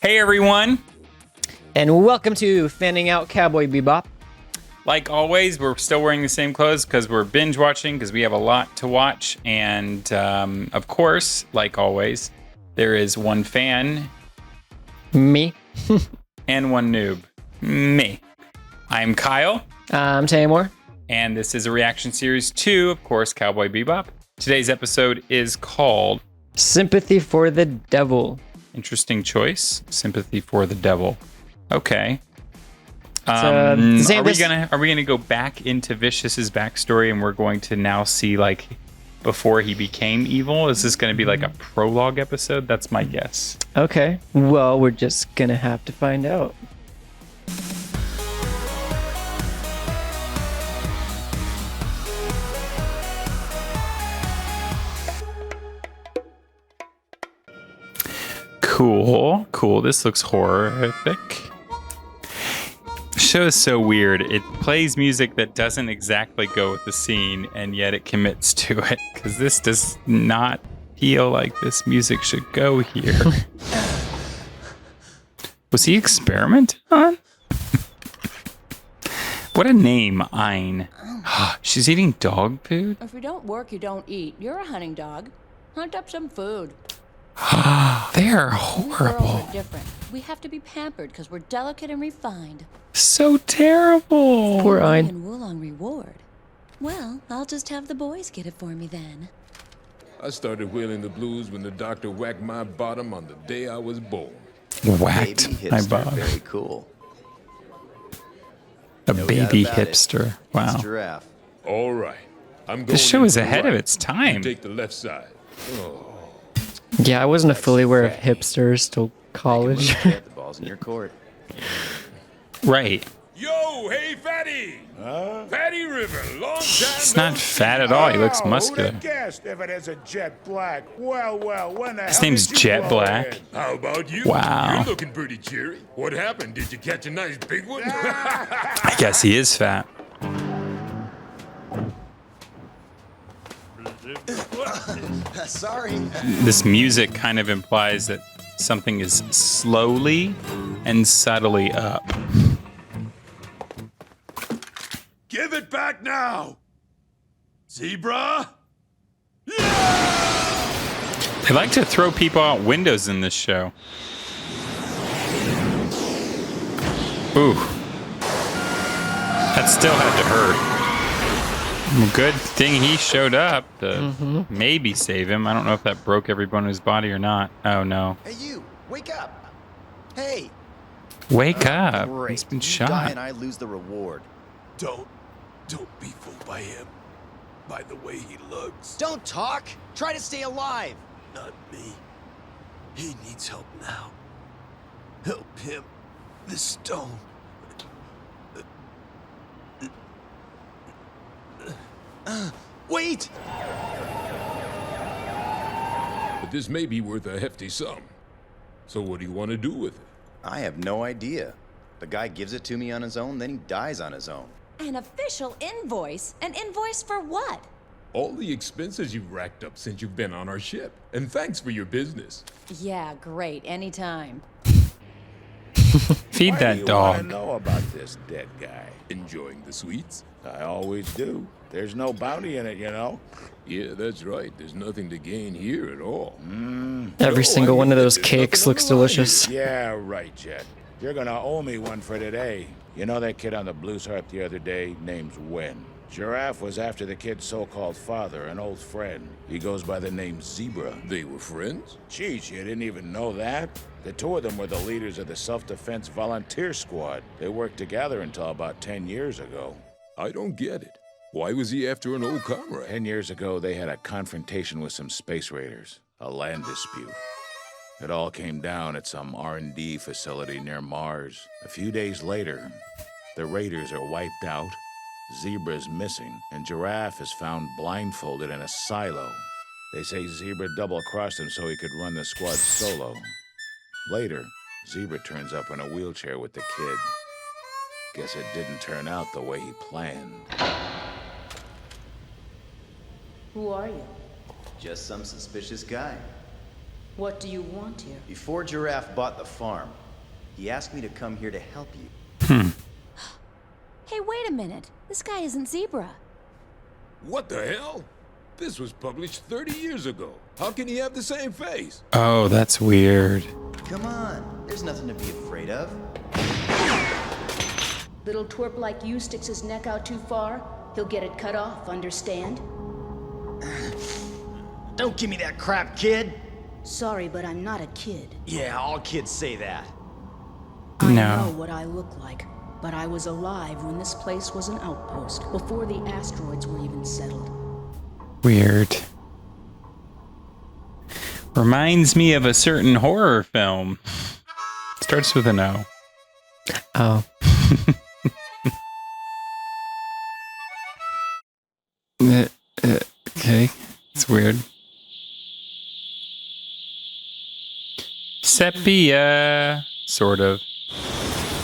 Hey everyone! And welcome to Fanning Out Cowboy Bebop. Like always, we're still wearing the same clothes because we're binge watching because we have a lot to watch. And of course, like always, there is one fan. Me. And one noob. Me. I'm Kyle. I'm Taymour. And this is a reaction series to, of course, Cowboy Bebop. Today's episode is called Sympathy for the Devil. Interesting choice. Sympathy for the Devil. Okay. So, are we gonna go back into Vicious's backstory and we're going to now see like before he became evil? Is this gonna be like a prologue episode? That's my guess. Okay. Well, we're just gonna have to find out. Cool. This looks horrific. The show is so weird. It plays music that doesn't exactly go with the scene, and yet it commits to it, because this does not feel like this music should go here. Was he experimented on? What a name, Ein. She's eating dog food? If you don't work, you don't eat. You're a hunting dog. Hunt up some food. They are Girls horrible. are different. We have to be pampered because we're delicate and refined. So terrible. Poor Ein. And Wulong reward. Well, I'll just have the boys get it for me then. I started wailing the blues when the doctor whacked my bottom on the day I was born. Whacked Baby my hipster, bottom. very cool. A No baby doubt about it. hipster. Wow. It's Giraffe. All right. I'm going This show in is for ahead right. of its time. Take the left side. Yeah, I wasn't fully aware of hipsters till college. Yeah, the ball's in your court. Right. Yo, hey, Fatty! Fatty River, long time He's no not see. fat at all. He looks Who'd muscular. have guessed if it is a Jet Black? Well, when the His hell name's did you Jet blow Black. in? How about you? Wow. You're looking pretty cheery. What happened? Did you catch a nice big one? I guess he is fat. Sorry. This music kind of implies that something is slowly and subtly up. Give it back now! Zebra? They like to throw people out windows in this show. Ooh. That still had to hurt. Good thing he showed up to maybe save him. I don't know if that broke every bone in his body or not. Oh no. Hey, you. Wake up. Hey. Wake up. Great. He's been You die shot. and I lose the reward. Don't be fooled by him. By the way he looks. Don't talk. Try to stay alive. Not me. He needs help now. Help him. The stone. Wait. But this may be worth a hefty sum. So what do you want to do with it? I have no idea. The guy gives it to me on his own, then he dies on his own. An official invoice? An invoice for what? All the expenses you've racked up since you've been on our ship. And thanks for your business. Yeah, great. Anytime. Feed Why do that you dog. want to know about this dead guy? Enjoying the sweets? I always do. There's no bounty in it, you know. Yeah, that's right. There's nothing to gain here at all. Every single one of those cakes looks delicious. Yeah, right, Jet. You're gonna owe me one for today. You know that kid on the blues harp the other day? Name's Wen. Giraffe was after the kid's so-called father, an old friend. He goes by the name Zebra. They were friends? Jeez, you didn't even know that? The two of them were the leaders of the self-defense volunteer squad. They worked together until about 10 years ago. I don't get it. Why was he after an old comrade? 10 years ago, they had a confrontation with some space raiders, a land dispute. It all came down at some R&D facility near Mars. A few days later, the raiders are wiped out, Zebra's missing, and Giraffe is found blindfolded in a silo. They say Zebra double-crossed him so he could run the squad solo. Later, Zebra turns up in a wheelchair with the kid. Guess it didn't turn out the way he planned. Who are you? Just some suspicious guy. What do you want here? Before Giraffe bought the farm, he asked me to come here to help you. Hey, wait a minute. This guy isn't Zebra. What the hell? This was published 30 years ago. How can he have the same face? Oh, that's weird. Come on, there's nothing to be afraid of. Little twerp like you sticks his neck out too far, he'll get it cut off, understand? Don't give me that crap, kid. Sorry, but I'm not a kid. Yeah, all kids say that. I No. know what I look like, but I was alive when this place was an outpost, before the asteroids were even settled. Weird. Reminds me of a certain horror film. Starts with an O. Oh. Okay. It's weird. Sepia. Sort of.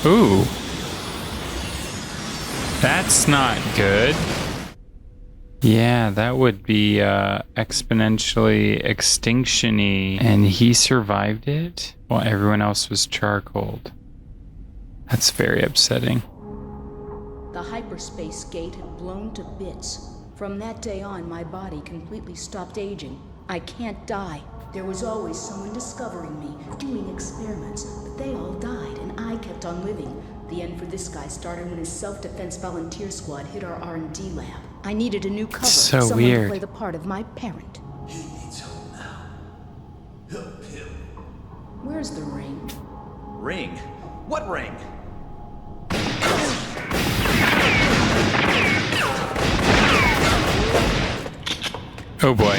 Ooh. That's not good. Yeah, that would be exponentially extinction-y. And he survived it while everyone else was charcoaled. That's very upsetting. The hyperspace gate had blown to bits. From that day on, my body completely stopped aging. I can't die. There was always someone discovering me, doing experiments, but they all died, and I kept on living. The end for this guy started when his self-defense volunteer squad hit our R&D lab. I needed a new cover, So someone weird. to play the part of my parent. He needs help now. Help him. Where's the ring? Ring? What ring? Oh boy.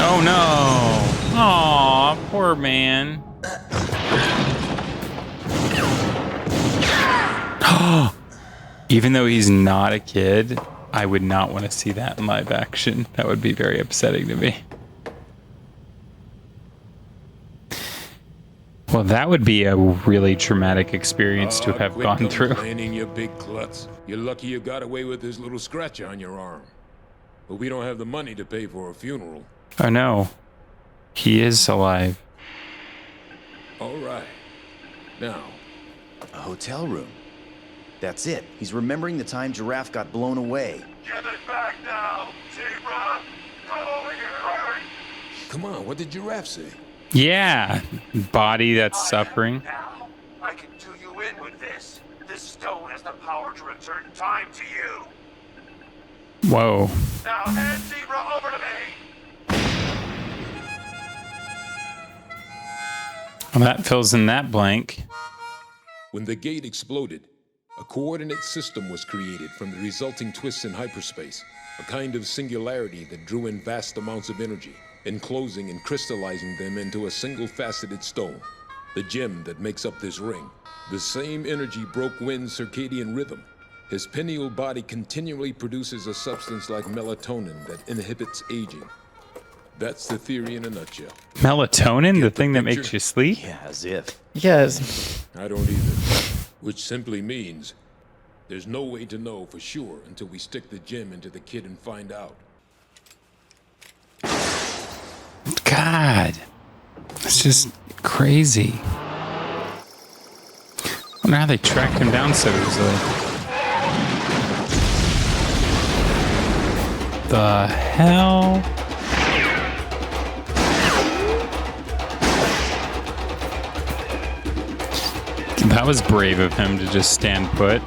Oh no. Aw, poor man. Even though he's not a kid, I would not want to see that in live action. That would be very upsetting to me. Well, that would be a really traumatic experience to have Quit gone through. complaining, you big klutz. You're lucky you got away with this little scratch on your arm. But we don't have the money to pay for a funeral. Oh no. He is alive. All right. Now, A hotel room. That's it. He's remembering the time Giraffe got blown away. Get it back now, Zebra. Come over here. come on, what did Giraffe say? Yeah. Body that's suffering. Now, I can do you in with this. This stone has the power to return time to you. Whoa. Now hand Zebra over to me. Well, that fills in that blank. When the gate exploded, a coordinate system was created from the resulting twists in hyperspace, a kind of singularity that drew in vast amounts of energy, enclosing and crystallizing them into a single-faceted stone, the gem that makes up this ring. The same energy broke Wynn's circadian rhythm. His pineal body continually produces a substance like melatonin that inhibits aging. That's the theory in a nutshell. Melatonin, the the thing that picture? makes you sleep? Yeah, as if. Yes. I don't either. Which simply means there's no way to know for sure until we stick the gem into the kid and find out. God. It's just crazy. I wonder how they tracked him down so easily. The hell? That was brave of him to just stand put.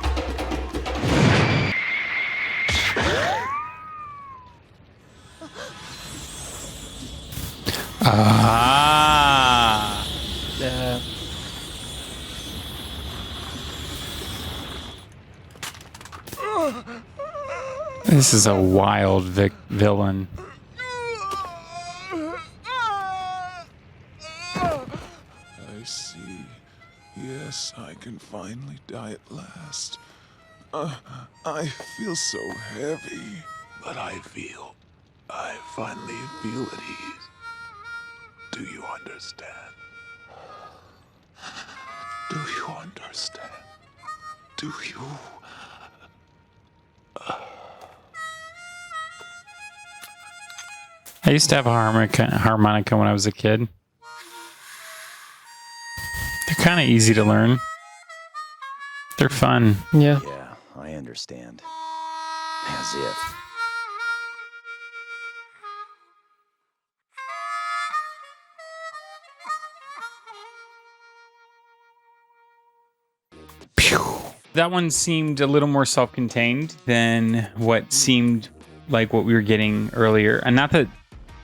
Ah. This is a wild villain. I see. Yes, I can finally die at last. I feel so heavy. But I finally feel at ease. Do you understand? Do you understand? Do you? I used to have a harmonica when I was a kid. They're kind of easy to learn. They're fun. Yeah. Yeah, I understand. As if. That one seemed a little more self-contained than what seemed like what we were getting earlier. And not that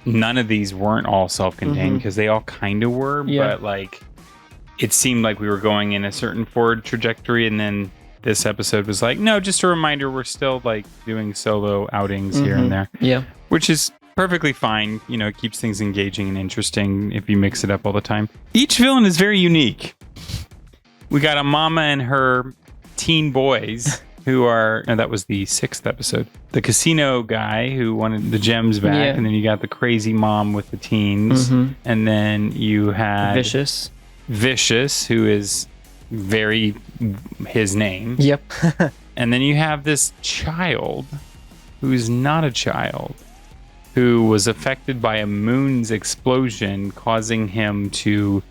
none of these weren't all self-contained, because they all kind of were, but like it seemed like we were going in a certain forward trajectory, and then this episode was like, no, just a reminder, we're still like doing solo outings here and there. Yeah. Which is perfectly fine. You know, it keeps things engaging and interesting if you mix it up all the time. Each villain is very unique. We got a mama and her teen boys who are, and that was the 6th episode. The casino guy who wanted the gems back, and then you got the crazy mom with the teens, and then you had Vicious, who is very his name. Yep. And then you have this child who's not a child, who was affected by a moon's explosion, causing him to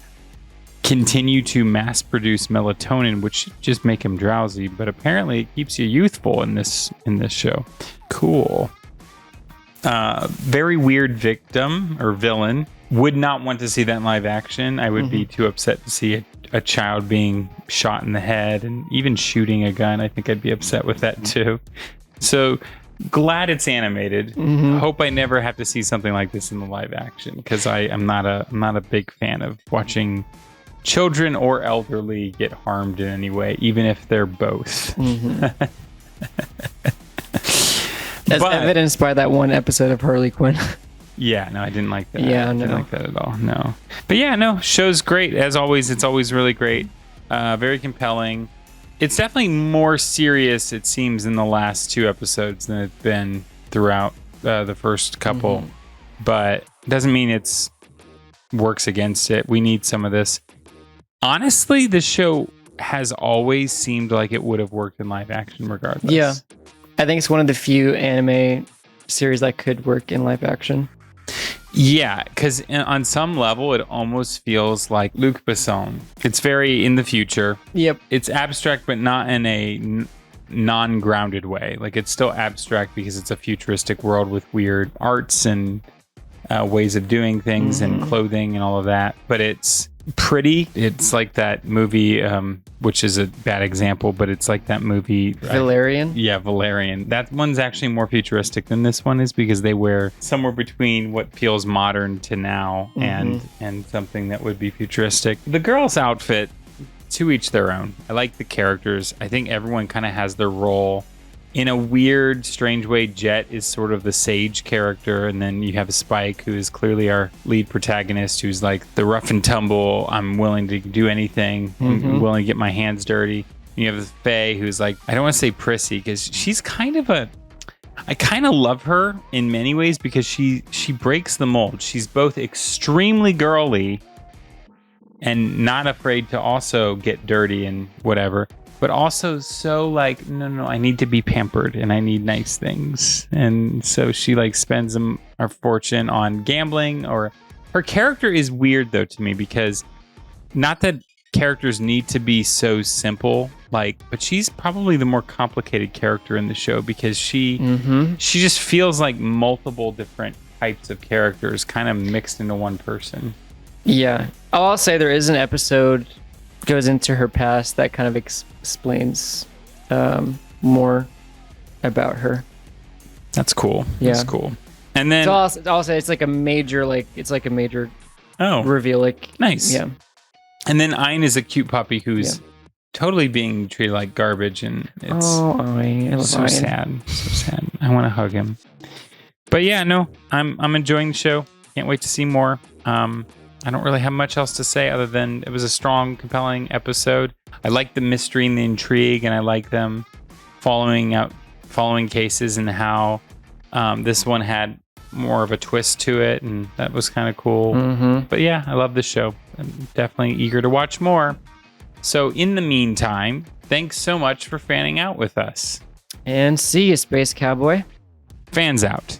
continue to mass produce melatonin, which should just make him drowsy, but apparently it keeps you youthful in this show. Cool. Very weird victim or villain. Would not want to see that in live action. I would be too upset to see a child being shot in the head and even shooting a gun. I think I'd be upset with that too. So glad it's animated. Hope I never have to see something like this in the live action, because I'm not a big fan of watching children or elderly get harmed in any way, even if they're both. As evidenced by that one episode of Harley Quinn. Yeah, no, I didn't like that. Yeah, I didn't like that at all. No. But yeah, no, show's great. As always, it's always really great. Very compelling. It's definitely more serious, it seems, in the last 2 episodes than it's been throughout the first couple. But doesn't mean it's works against it. We need some of this. Honestly, the show has always seemed like it would have worked in live action regardless. Yeah. I think it's one of the few anime series that could work in live action. Yeah, because on some level, it almost feels like Luc Besson. It's very in the future. Yep. It's abstract, but not in a non-grounded way. Like, it's still abstract because it's a futuristic world with weird arts and ways of doing things and clothing and all of that. But it's pretty. It's like that movie, which is a bad example, but it's like that movie Valerian. Valerian. That one's actually more futuristic than this one is, because they wear somewhere between what feels modern to now and something that would be futuristic. The girl's outfit, to each their own. I like the characters. I think everyone kind of has their role. In a weird, strange way, Jet is sort of the sage character, and then you have Spike, who is clearly our lead protagonist, who's like the rough and tumble, I'm willing to do anything, I'm willing to get my hands dirty. And you have Faye, who's like, I don't want to say prissy, because she's kind of I kind of love her in many ways, because she breaks the mold. She's both extremely girly and not afraid to also get dirty and whatever, but also so like, no, I need to be pampered and I need nice things. And so she like spends a fortune on gambling. Or her character is weird though to me, because not that characters need to be so simple, like, but she's probably the more complicated character in the show, because she just feels like multiple different types of characters kind of mixed into one person. Yeah. I'll say there is an episode goes into her past that kind of explains more about her. That's cool. Yeah. That's cool. And then I'll say it's like a major reveal. Like, nice. Yeah. And then Ein is a cute puppy who's totally being treated like garbage, and it's so sad. So sad. I want to hug him. But yeah, no, I'm enjoying the show. Can't wait to see more. I don't really have much else to say other than it was a strong, compelling episode. I like the mystery and the intrigue, and I like them following cases, and how this one had more of a twist to it, and that was kind of cool. But yeah, I love the show. I'm definitely eager to watch more. So in the meantime, thanks so much for fanning out with us. And see you, Space Cowboy. Fans out.